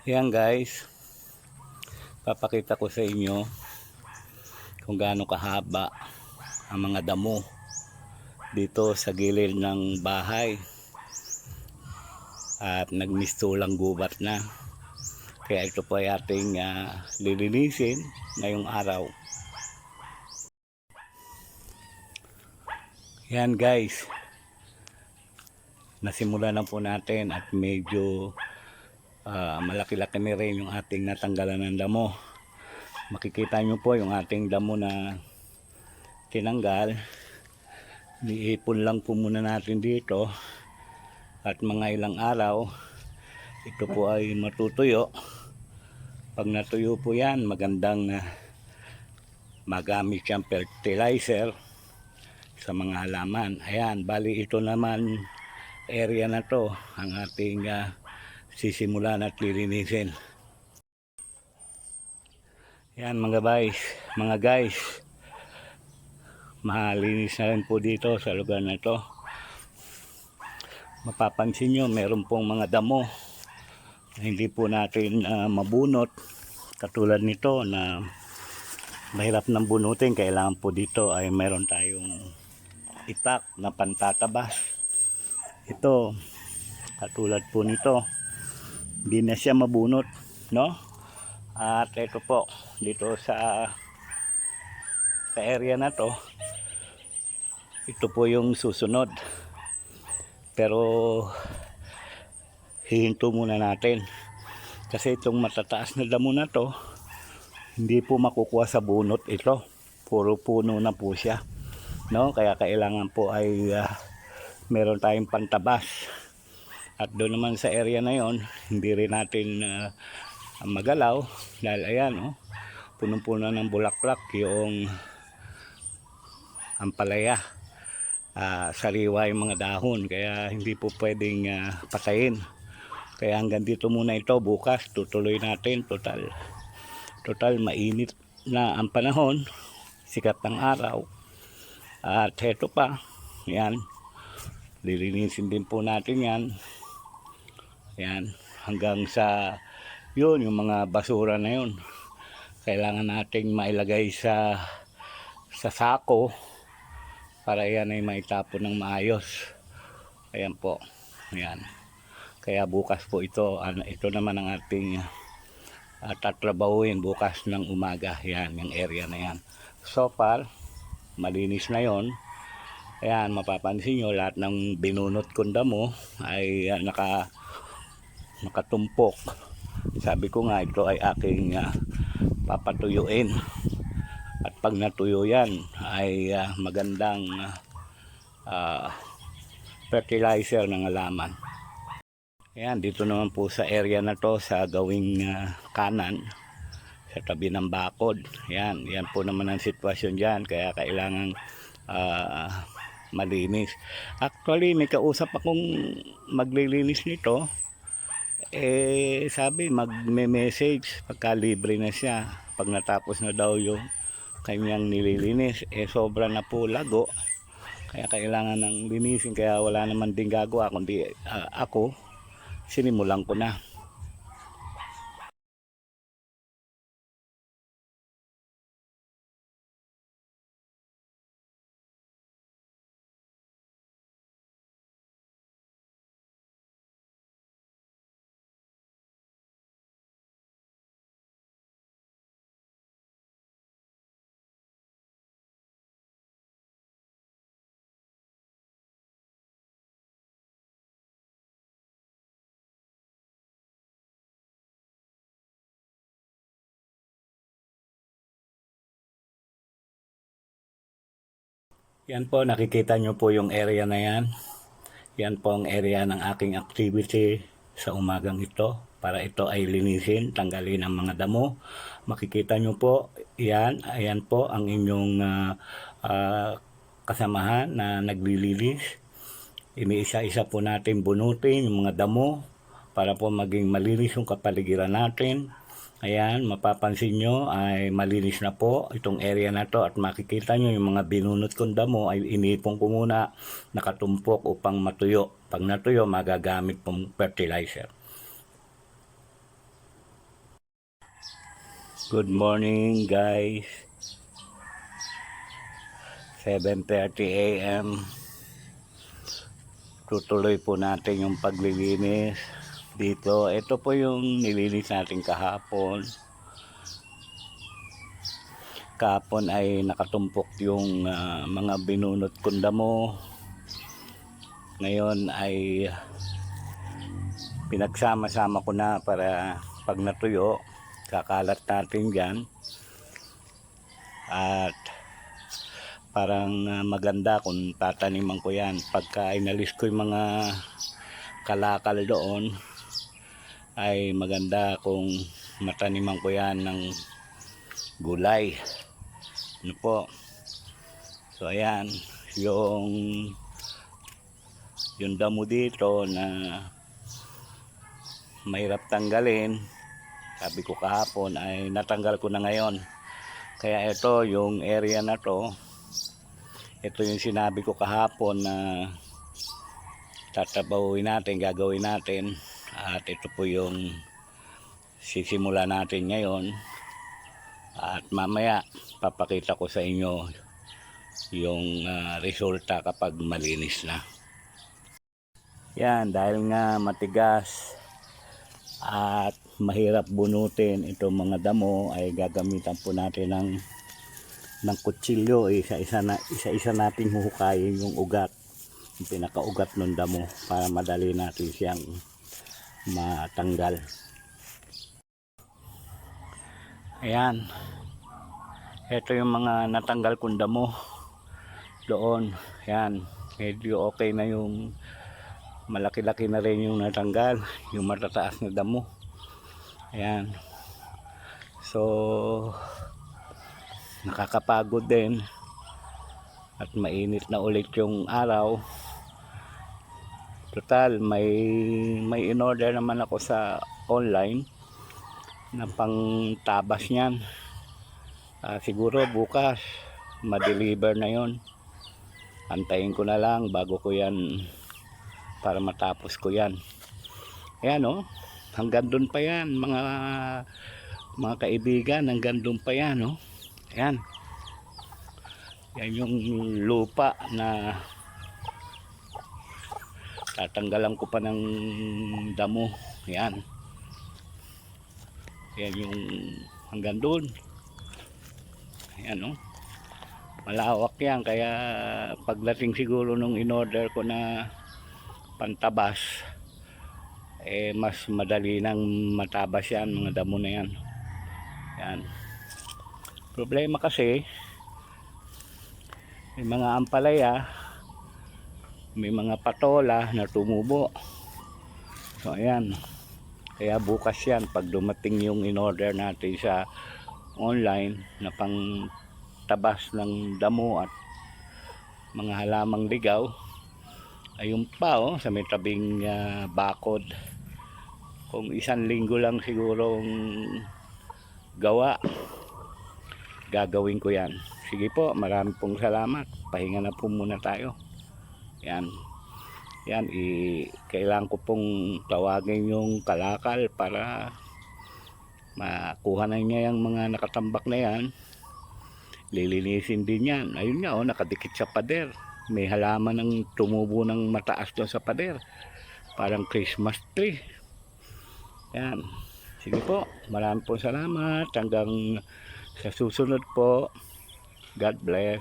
Yan guys, papakita ko sa inyo kung gaano kahaba ang mga damo dito sa gilid ng bahay at nagmistulang gubat na. Kaya ito po ay ating lilinisin ngayong araw. Yan guys, nasimulan na po natin at medyo malaki-laki na rin yung ating natanggalan ng damo. Makikita nyo po yung ating damo na tinanggal. Niipon lang po muna natin dito at mga ilang araw ito po ay matutuyo. Pag natuyo po yan, magandang magamit siyang fertilizer sa mga halaman. Ayan, bali ito naman area na to ang ating sisimulan at lilinisin. Yan mga guys, malinis na rin po dito sa lugar na to. Mapapansin nyo, meron pong mga damo na hindi po natin mabunot, katulad nito na mahirap nang bunutin. Kailangan po dito ay meron tayong itak na pantatabas. Ito, katulad po nito, hindi na siya mabunot, no? At ito po, dito sa area na to, ito po yung susunod. Pero hihinto muna natin kasi itong matataas na damo na to, hindi po makukuha sa bunot ito. Puro puno na po siya, no? Kaya kailangan po ay meron tayong pantabas. At doon naman sa area na yon, hindi rin natin magalaw dahil ayan, oh, punong-puno ng bulaklak yung ampalaya. Sariwa yung mga dahon, kaya hindi po pwedeng patayin. Kaya hanggang dito muna ito. Bukas tutuloy natin. Total mainit na ang panahon, sikat ng araw. At heto pa, yan, lilinisin din po natin yan. Yan, hanggang sa yun, yung mga basura na yun, kailangan nating mailagay sa sako para yan ay maitapon ng maayos. Ayan po, yan. Kaya bukas po ito naman ang ating tatrabahuin bukas ng umaga. Yan, yung area na yan. So far, malinis na yon. Ayan, mapapansin nyo, lahat ng binunot kong damo ay nakatumpok. Sabi ko nga, ito ay aking papatuyuin. At pag natuyo yan, ay magandang fertilizer ng halaman. Ayan, dito naman po sa area na to, sa gawing kanan, sa tabi ng bakod. Yan po naman ang sitwasyon dyan. Kaya kailangan malinis. Actually, may kausap akong maglilinis nito. Sabi, magme-message pagka libre na siya. Pag natapos na daw yung kanyang nililinis, sobra na po lago. Kaya kailangan ng linisin. Kaya wala naman din gagawa, kundi ako, sinimulan ko na. Yan po, nakikita nyo po yung area na yan. Yan po ang area ng aking activity sa umagang ito. Para ito ay linisin, tanggalin ang mga damo. Makikita nyo po, ayan po ang inyong kasamahan na naglilinis. Iniisa-isa po natin bunutin yung mga damo para po maging malinis yung kapaligiran natin. Ayan, mapapansin nyo ay malinis na po itong area na to at makikita nyo yung mga binunot kong damo ay inipon ko muna, nakatumpok upang matuyo. Pag natuyo, magagamit pong fertilizer. Good morning guys. 7:30 AM. Tutuloy po natin yung paglilinis dito. Ito po yung nilinis natin kahapon. Kahapon ay nakatumpok yung mga binunot kong damo. Ngayon ay pinagsama-sama ko na para pag natuyo, kakalat natin dyan. At parang maganda kung tataniman ko yan. Pagka inalis ko yung mga kalakal doon, ay maganda kung mataniman ko yan ng gulay. Ano po? So ayan, yung damo dito na mahirap tanggalin, sabi ko kahapon, ay natanggal ko na ngayon. Kaya ito, yung area na to, ito yung sinabi ko kahapon na tatabawin natin, gagawin natin. At ito po yung sisimula natin ngayon. At mamaya papakita ko sa inyo yung resulta kapag malinis na. Yan, dahil nga matigas at mahirap bunutin itong mga damo, ay gagamitan po natin ng kutsilyo. Isa-isa natin huhukayin yung ugat, yung pinakaugat ng damo, para madali natin siyang matanggal. Ayan, ito yung mga natanggal kong damo doon. Ayan, medyo okay na, yung malaki-laki na rin yung natanggal, yung matataas na damo. Ayan, so nakakapagod din at mainit na ulit yung araw. Total, may in-order naman ako sa online na pang tabas niyan. Siguro bukas ma-deliver na yon. Antayin ko na lang bago ko yan, para matapos ko yan. Ayan o, hanggang doon pa yan mga kaibigan, hanggang doon pa yan o. Ayan, yan yung lupa na tatanggalan ko pa ng damo. Ayan, yan yung hanggang doon. Ayan o, malawak yan. Kaya pagdating siguro nung in-order ko na pantabas, mas madali nang matabas yan, mga damo na yan. Yan, problema kasi may mga ampalaya, may mga patola na tumubo. So ayan, kaya bukas yan, pag dumating yung in-order natin sa online na pang tabas ng damo at mga halamang ligaw, ayun pa oh, sa may tabing bakod. Kung 1 linggo lang sigurong gawa, gagawin ko yan. Sige po, marami pong salamat. Pahinga na po muna tayo. Yan, kailangan ko pong tawagin yung kalakal para makuha na niya yung mga nakatambak na yan. Lilinisin din yan. Ayun nga oh, nakadikit sa pader. May halaman ng tumubo ng mataas doon sa pader, parang Christmas tree. Yan, sige po, marami pong salamat. Hanggang sa susunod po. God bless.